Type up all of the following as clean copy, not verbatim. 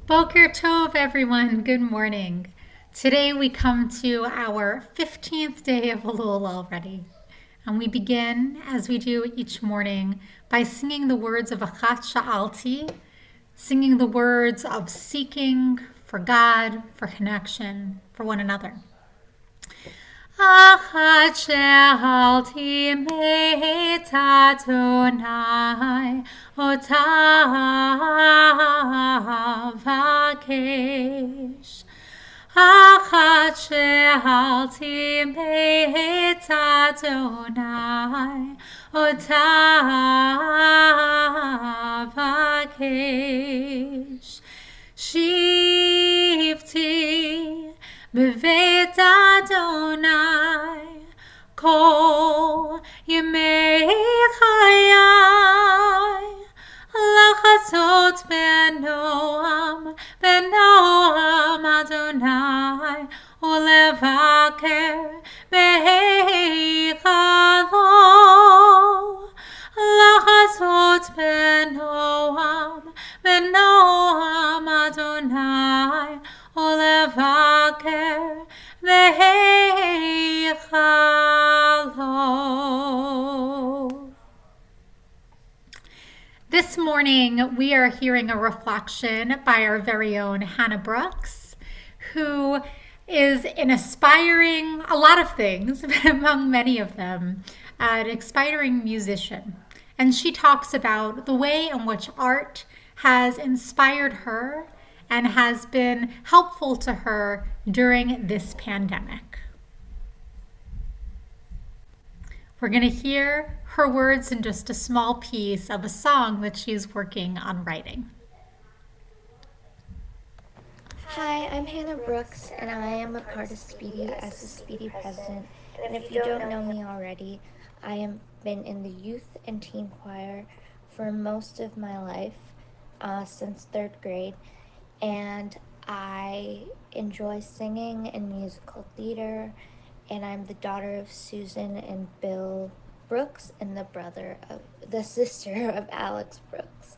Boker Tov, everyone. Good morning. Today we come to our 15th day of Elul already. And we begin, as we do each morning, by singing the words of Achat Sha'alti, singing the words of seeking for God, for connection, for one another. Achat she'alti meit Adonai ota avakesh. Achat she'alti meit Adonai ota avakesh. Shivti beveit Adonai kol yemei chayai lachazot benoam Adonai ulevaker beheichalo lachazot benoam Adonai ulevaker beheichalo. This morning, we are hearing a reflection by our very own Hannah Brooks, who is an aspiring, a lot of things, but among many of them, an aspiring musician. And she talks about the way in which art has inspired her and has been helpful to her during this pandemic. We're going to hear her words in just a small piece of a song that she's working on writing. Hi, I'm Hannah Brooks, and I am a part of Speedy as the Speedy president. And if you don't know me already, I have been in the youth and teen choir for most of my life, since 3rd grade, and I enjoy singing and musical theater, and I'm the daughter of Susan and Bill Brooks and the sister of Alex Brooks.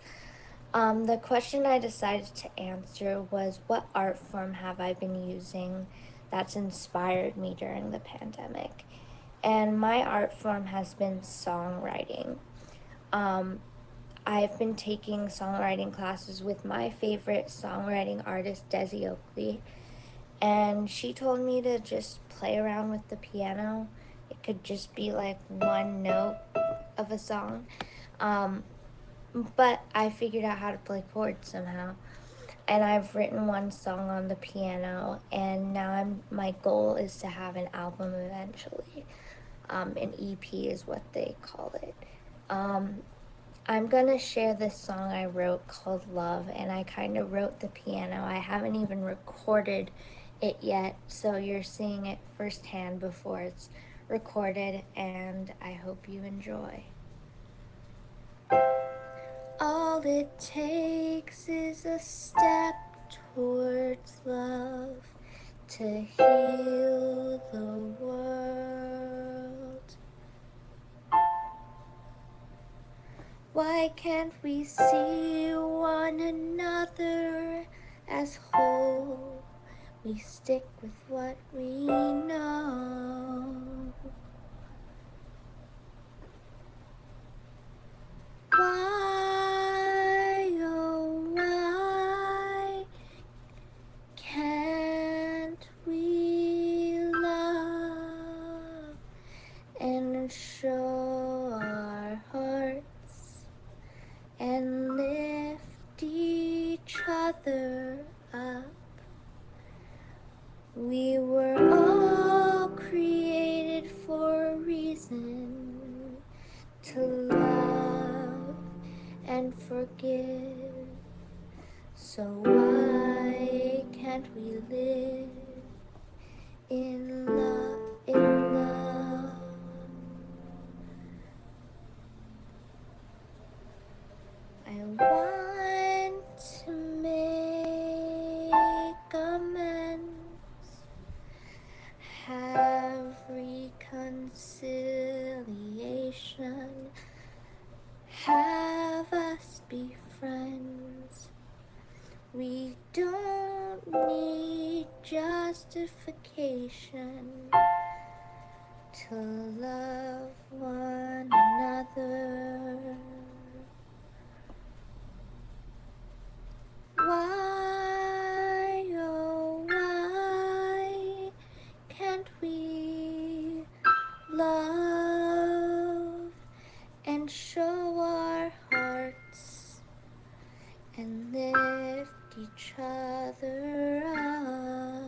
The question I decided to answer was, what art form have I been using that's inspired me during the pandemic? And my art form has been songwriting. I've been taking songwriting classes with my favorite songwriting artist, Desi Oakley, and she told me to just play around with the piano. It could just be like one note of a song. But I figured out how to play chords somehow. And I've written one song on the piano, and now my goal is to have an album eventually. An EP is what they call it. I'm gonna share this song I wrote called Love, and I kind of wrote the piano. I haven't even recorded it yet, so you're seeing it firsthand before it's recorded, and I hope you enjoy. All it takes is a step towards love to heal the world. Why can't we see one another as whole? We stick with what we know. Why, oh why can't we love and show our hearts and lift each other up? We were all created for a reason, to love and forgive. So why can't we live in love, in love? I want to make amends, have reconciliation, have us be friends. We don't need justification to love one another. Why, oh, why can't we love and show our hearts and lift each other up?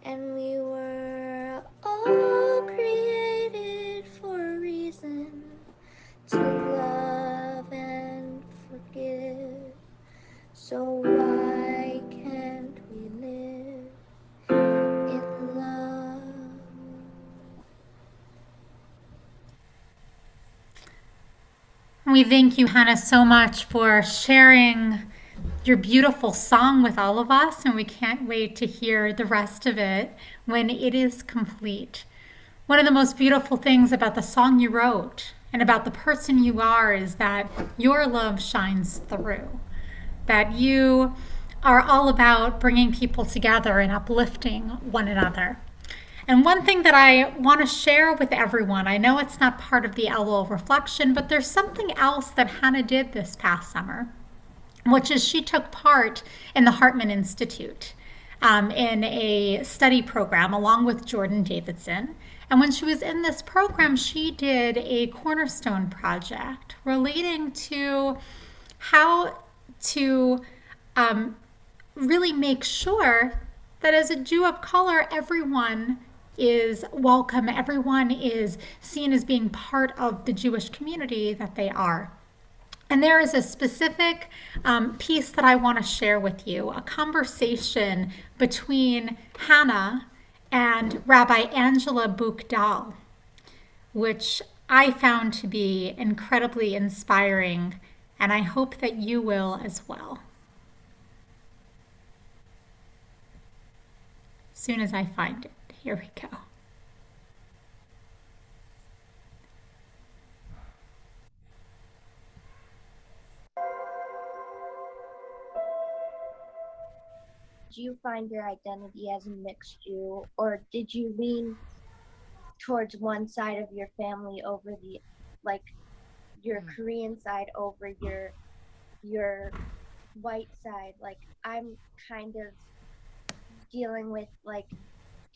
And we were all created for a reason to love and forgive. So why can't we live in love? We thank you, Hannah, so much for sharing your beautiful song with all of us, and we can't wait to hear the rest of it when it is complete. One of the most beautiful things about the song you wrote and about the person you are is that your love shines through, that you are all about bringing people together and uplifting one another. And one thing that I want to share with everyone, I know it's not part of the Elul reflection, but there's something else that Hannah did this past summer, which is she took part in the Hartman Institute in a study program along with Jordan Davidson. And when she was in this program, she did a cornerstone project relating to how to really make sure that as a Jew of color, everyone is welcome, everyone is seen as being part of the Jewish community that they are. And there is a specific piece that I want to share with you, a conversation between Hannah and Rabbi Angela Bukdal, which I found to be incredibly inspiring, and I hope that you will as well. As soon as I find it, here we go. Did you find your identity as a mixed Jew, or did you lean towards one side of your family over the, like, your Korean side over your white side? Like, I'm kind of dealing with, like,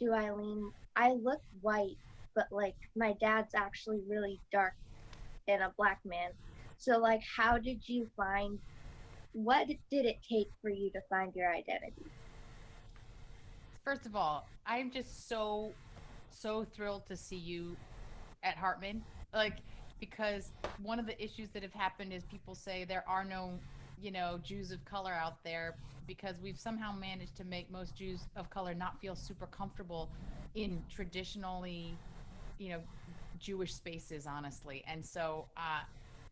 do I lean? I look white, but like my dad's actually really dark and a black man. So like, how did you find? What did it take for you to find your identity? First of all, I'm just so thrilled to see you at Hartman. Like, because one of the issues that have happened is people say there are no, Jews of color out there because we've somehow managed to make most Jews of color not feel super comfortable in traditionally, you know, Jewish spaces, honestly. And so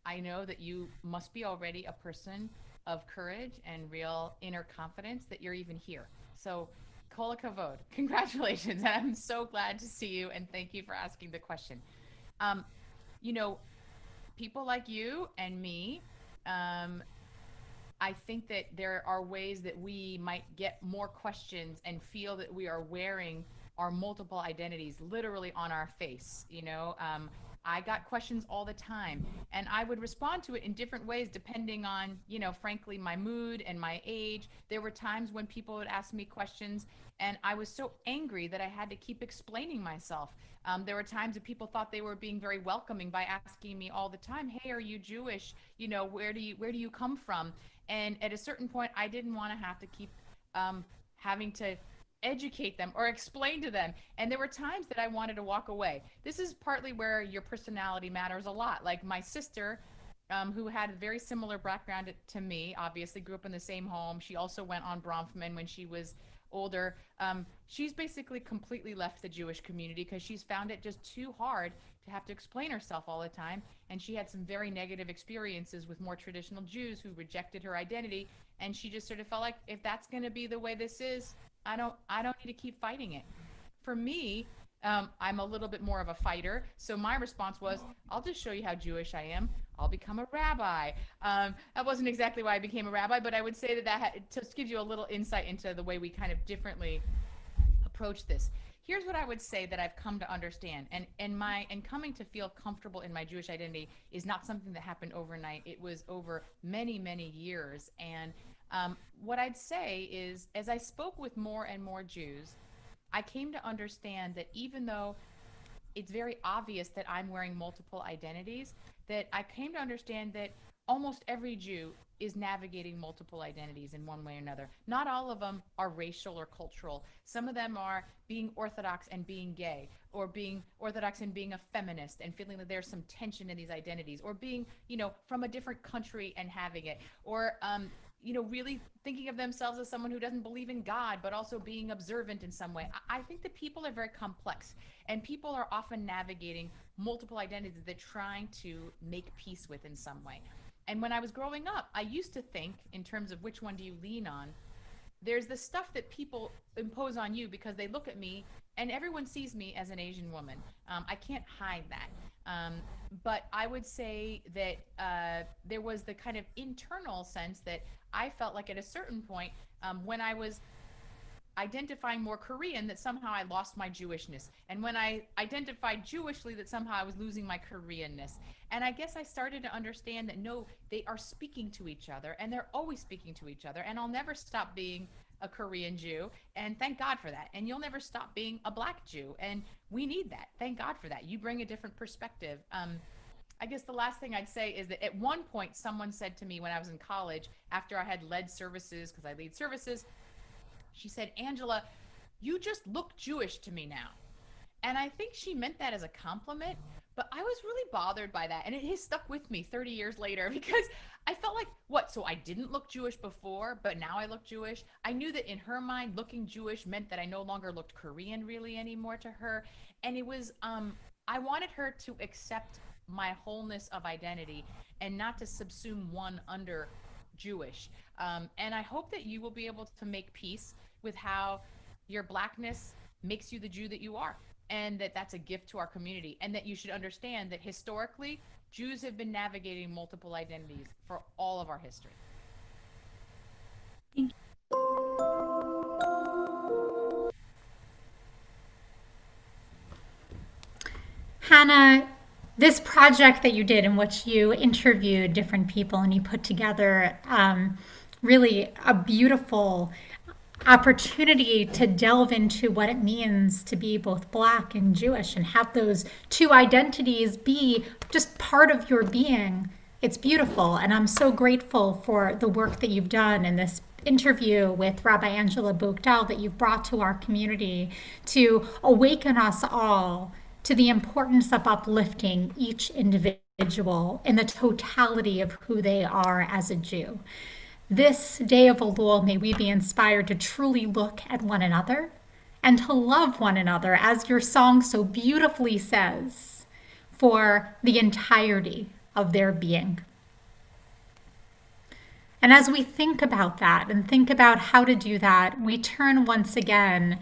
I know that you must be already a person of courage and real inner confidence that you're even here. So, Kola Kavod, congratulations. And I'm so glad to see you. And thank you for asking the question. Um, you know, people like you and me, um, I think that there are ways that we might get more questions and feel that we are wearing our multiple identities literally on our face. I got questions all the time, and I would respond to it in different ways depending on, frankly, my mood and my age. There were times when people would ask me questions, and I was so angry that I had to keep explaining myself. There were times that people thought they were being very welcoming by asking me all the time, "Hey, are you Jewish? Where do you come from?" And at a certain point, I didn't want to have to keep having to educate them or explain to them. And there were times that I wanted to walk away. This is partly where your personality matters a lot. Like my sister, who had a very similar background to me, obviously grew up in the same home. She also went on Bronfman when she was older. She's basically completely left the Jewish community because she's found it just too hard to have to explain herself all the time. And she had some very negative experiences with more traditional Jews who rejected her identity. And she just sort of felt like, if that's going to be the way this is, I don't need to keep fighting it. For me, I'm a little bit more of a fighter. So my response was, I'll just show you how Jewish I am. I'll become a rabbi. That wasn't exactly why I became a rabbi, but I would say that just gives you a little insight into the way we kind of differently approach this. Here's what I would say that I've come to understand, and coming to feel comfortable in my Jewish identity is not something that happened overnight. It was over many years. And what I'd say is, as I spoke with more and more Jews, I came to understand that even though it's very obvious that I'm wearing multiple identities, that I came to understand that almost every Jew is navigating multiple identities in one way or another. Not all of them are racial or cultural. Some of them are being Orthodox and being gay, or being Orthodox and being a feminist and feeling that there's some tension in these identities, or being, from a different country and having it, or, really thinking of themselves as someone who doesn't believe in God, but also being observant in some way. I think that people are very complex, and people are often navigating multiple identities that they're trying to make peace with in some way. And when I was growing up, I used to think, in terms of which one do you lean on, there's the stuff that people impose on you because they look at me and everyone sees me as an Asian woman. I can't hide that. But I would say that there was the kind of internal sense that I felt like at a certain point, when I was identifying more Korean, that somehow I lost my Jewishness. And when I identified Jewishly, that somehow I was losing my Koreanness. And I guess I started to understand that no, they are speaking to each other, and they're always speaking to each other. And I'll never stop being a Korean Jew, and thank God for that. And you'll never stop being a Black Jew, and we need that. Thank God for that. You bring a different perspective. I guess the last thing I'd say is that at one point, someone said to me when I was in college, after I had led services, because I lead services, she said, Angela, you just look Jewish to me now. And I think she meant that as a compliment, but I was really bothered by that. And it has stuck with me 30 years later because I felt like, what? So I didn't look Jewish before, but now I look Jewish. I knew that in her mind, looking Jewish meant that I no longer looked Korean really anymore to her. And it was, I wanted her to accept my wholeness of identity and not to subsume one under Jewish. And I hope that you will be able to make peace with how your Blackness makes you the Jew that you are, and that that's a gift to our community, and that you should understand that historically, Jews have been navigating multiple identities for all of our history. Hannah, this project that you did in which you interviewed different people and you put together really a beautiful opportunity to delve into what it means to be both Black and Jewish and have those two identities be just part of your being. It's beautiful, and I'm so grateful for the work that you've done in this interview with Rabbi Angela Bogdal that you've brought to our community to awaken us all to the importance of uplifting each individual in the totality of who they are as a Jew. This day of Elul, may we be inspired to truly look at one another and to love one another, as your song so beautifully says, for the entirety of their being. And as we think about that and think about how to do that, we turn once again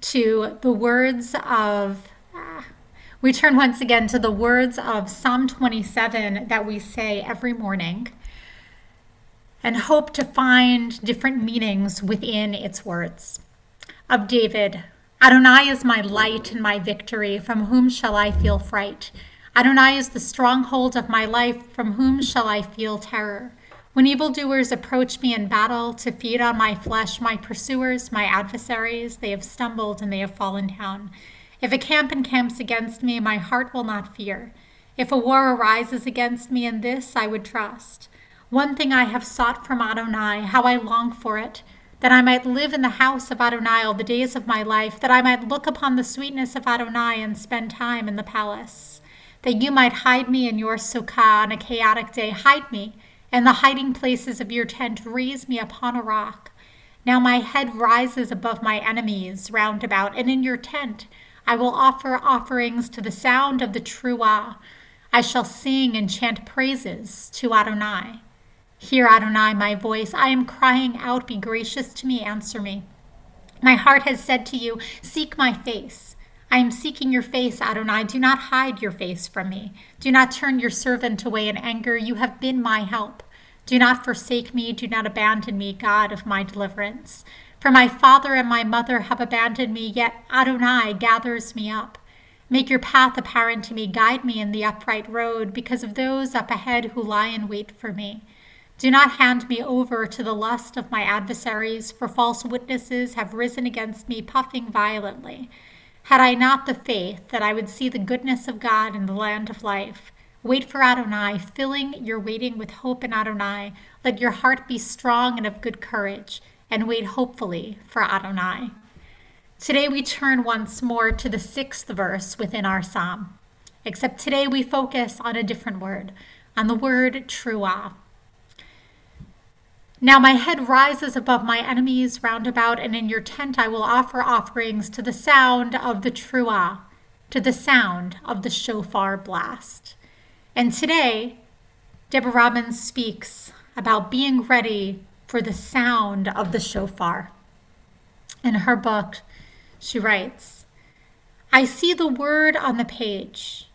to the words of Psalm 27 that we say every morning, and hope to find different meanings within its words. Of David, Adonai is my light and my victory, from whom shall I feel fright? Adonai is the stronghold of my life, from whom shall I feel terror? When evildoers approach me in battle to feed on my flesh, my pursuers, my adversaries, they have stumbled and they have fallen down. If a camp encamps against me, my heart will not fear. If a war arises against me, in this I would trust. One thing I have sought from Adonai, how I long for it, that I might live in the house of Adonai all the days of my life, that I might look upon the sweetness of Adonai and spend time in the palace. That you might hide me in your sukkah on a chaotic day. Hide me in the hiding places of your tent. Raise me upon a rock. Now my head rises above my enemies round about, and in your tent I will offer offerings to the sound of the truah. I shall sing and chant praises to Adonai. Hear, Adonai, my voice. I am crying out. Be gracious to me. Answer me. My heart has said to you, seek my face. I am seeking your face, Adonai. Do not hide your face from me. Do not turn your servant away in anger. You have been my help. Do not forsake me. Do not abandon me, God of my deliverance. For my father and my mother have abandoned me, yet Adonai gathers me up. Make your path apparent to me. Guide me in the upright road because of those up ahead who lie in wait for me. Do not hand me over to the lust of my adversaries, for false witnesses have risen against me, puffing violently. Had I not the faith that I would see the goodness of God in the land of life, wait for Adonai, filling your waiting with hope in Adonai. Let your heart be strong and of good courage, and wait hopefully for Adonai. Today we turn once more to the 6th verse within our psalm, except today we focus on a different word, on the word truah. Now my head rises above my enemies round about, and in your tent I will offer offerings to the sound of the truah, to the sound of the shofar blast. And today, Deborah Robbins speaks about being ready for the sound of the shofar. In her book, she writes, I see the word on the page,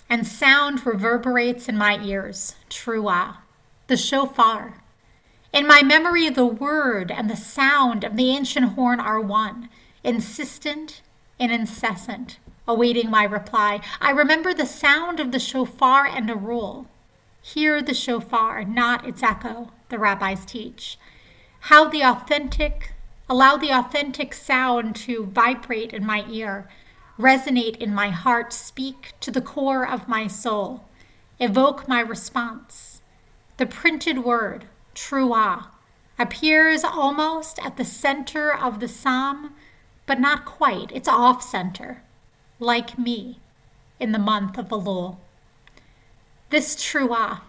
and sound reverberates in my ears, truah, the shofar. In my memory, the word and the sound of the ancient horn are one, insistent and incessant, awaiting my reply. I remember the sound of the shofar and a rule. Hear the shofar, not its echo, the rabbis teach. Allow the authentic sound to vibrate in my ear, resonate in my heart, speak to the core of my soul, evoke my response. The printed word, truah, appears almost at the center of the psalm, but not quite. It's off center, like me, in the month of Elul. This truah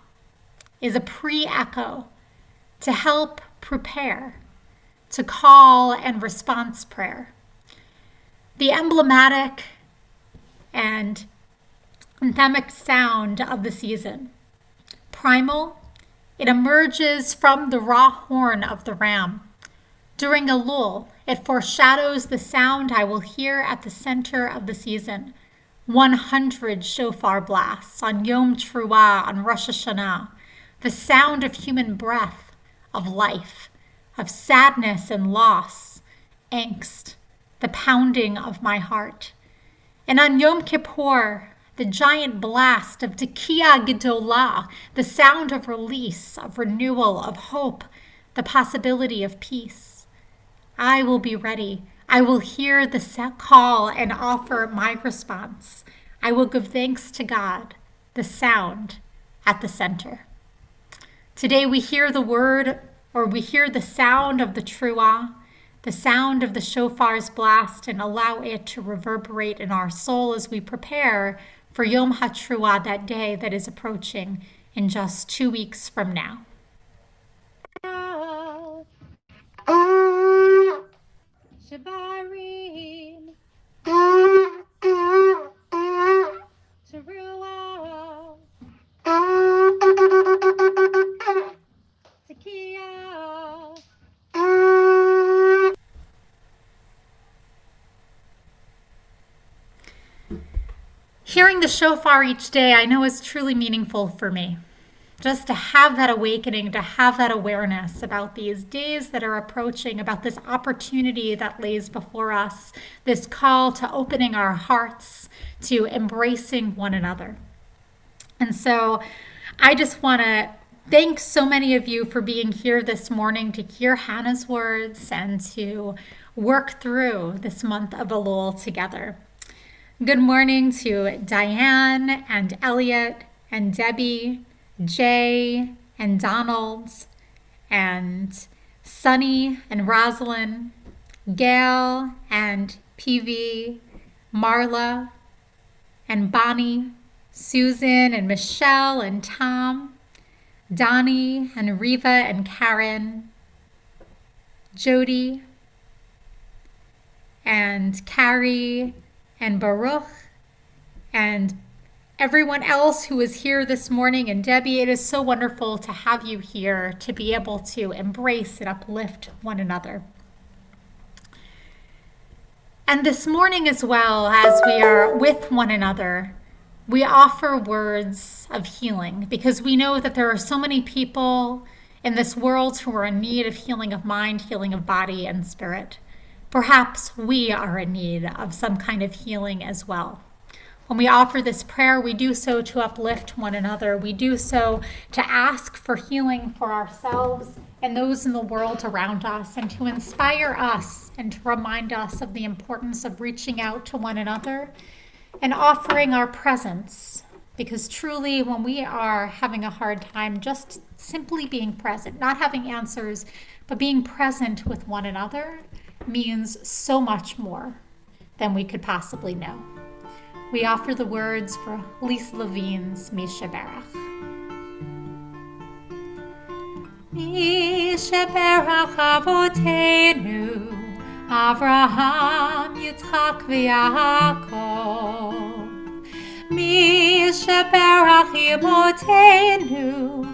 is a pre-echo to help prepare, to call and response prayer. The emblematic and anthemic sound of the season. Primal, it emerges from the raw horn of the ram. During Elul, it foreshadows the sound I will hear at the center of the season. 100 shofar blasts on Yom Teruah, on Rosh Hashanah. The sound of human breath, of life, of sadness and loss, angst, the pounding of my heart. And on Yom Kippur, the giant blast of Tekiah Gedolah, the sound of release, of renewal, of hope, the possibility of peace. I will be ready. I will hear the call and offer my response. I will give thanks to God, the sound at the center. Today we hear the word, or we hear the sound of the truah, the sound of the shofar's blast, and allow it to reverberate in our soul as we prepare for Yom HaTruah, that day that is approaching in just 2 weeks from now. Shabarim, Teruah, Tekiah. Hearing the shofar each day, I know is truly meaningful for me. Just to have that awakening, to have that awareness about these days that are approaching, about this opportunity that lays before us, this call to opening our hearts, to embracing one another. And so I just want to thank so many of you for being here this morning to hear Hannah's words and to work through this month of Elul together. Good morning to Diane and Elliot and Debbie, Jay and Donald and Sunny and Rosalind, Gail and PV, Marla and Bonnie, Susan and Michelle and Tom, Donnie and Riva and Karen, Jody and Carrie and Baruch and everyone else who is here this morning. And Debbie, it is so wonderful to have you here to be able to embrace and uplift one another. And this morning, as well, as we are with one another, we offer words of healing because we know that there are so many people in this world who are in need of healing of mind, healing of body, and spirit. Perhaps we are in need of some kind of healing as well. When we offer this prayer, we do so to uplift one another. We do so to ask for healing for ourselves and those in the world around us, and to inspire us and to remind us of the importance of reaching out to one another and offering our presence. Because truly, when we are having a hard time, just simply being present, not having answers, but being present with one another means so much more than we could possibly know. We offer the words for Lisa Levine's Misha Berach. Misha Berach Avotenu, Avraham, Yitzchak, v'Yaakov. Misha Berach Imotenu,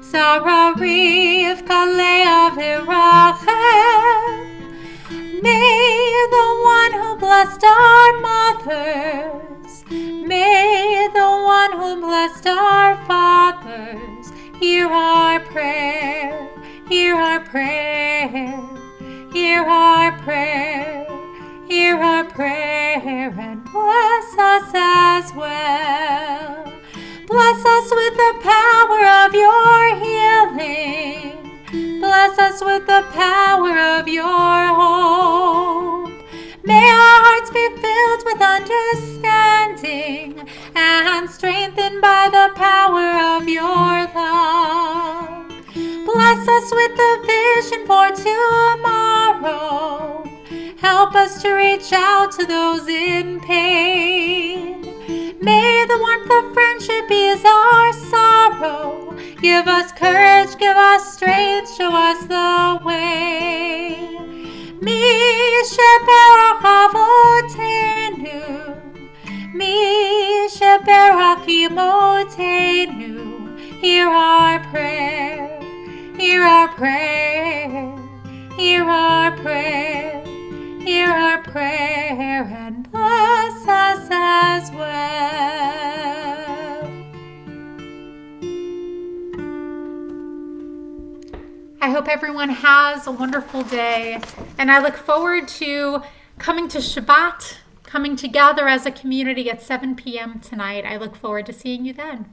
Sarah, Rivka, Leah, v'Rachel. May the one who blessed our mothers, may the one who blessed our fathers, hear our prayer, hear our prayer, hear our prayer, hear our prayer, and bless us as well. Bless us with the power of your healing. Bless us with the power of your hope. May our hearts be filled with understanding and strengthened by the power of your love. Bless us with the vision for tomorrow. Help us to reach out to those in pain. May the warmth of friendship ease our sorrow. Give us courage, give us strength, show us the way. Misha Berach Avotenu, Misha Berach Imotenu. Hear our prayer, hear our prayer, hear our prayer, hear our prayer, and bless us as well. I hope everyone has a wonderful day, and I look forward to coming to Shabbat, coming together as a community at 7 p.m. tonight. I look forward to seeing you then.